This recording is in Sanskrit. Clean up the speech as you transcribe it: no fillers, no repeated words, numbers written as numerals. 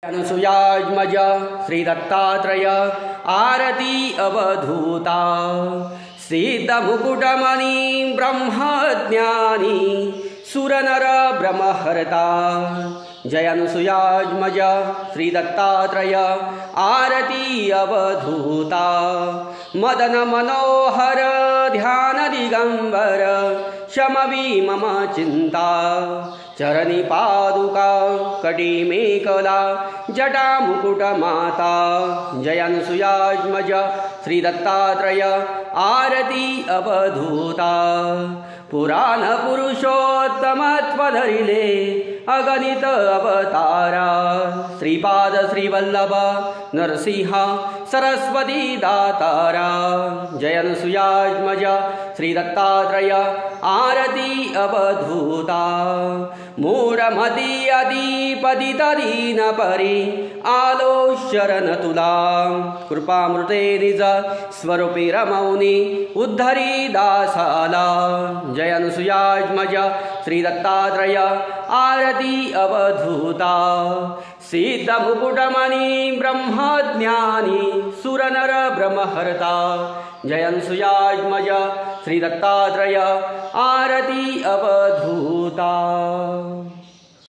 अनुसुयाज्मज श्री दत्तात्रेय आरती अवधूता सिद्धमुकुटमणि ब्रह्मज्ञानी सुरनर ब्रह्महर्ता। जय अनुसुयाज्मज श्री दत्तात्रेय आरती अवधूता मदन मनोहर ध्यान दिगंबर शमवी मम चिंता। चरणी पादुका कटी मेखला जटा मुकुट माता। जय अनुसुयाज्मज श्री दत्तात्रेय आरती अवधूता पुराण पुरुषोत्तमत्वधरिले अगणित अवतारा। श्रीपाद श्रीवल्लभ नरसिंह सरस्वती दातारा। जय अनुसुयाज्मज श्री दत्तात्रेय आरती अवधूता मूढमती अधिपतित दीन परि आलो शरण तुला। कृपामृते निज स्वरूपी रमौनी उद्धरी दासाला। जय अनुसुयाज्मज श्री दत्तात्रेय आरती अवधूता सिद्धमुकुटमणि ब्रह्मज्ञानी सुरनर ब्रह्महर्ता। जय अनुसुयाज्मज श्री दत्तात्रेय आरती अवधूता।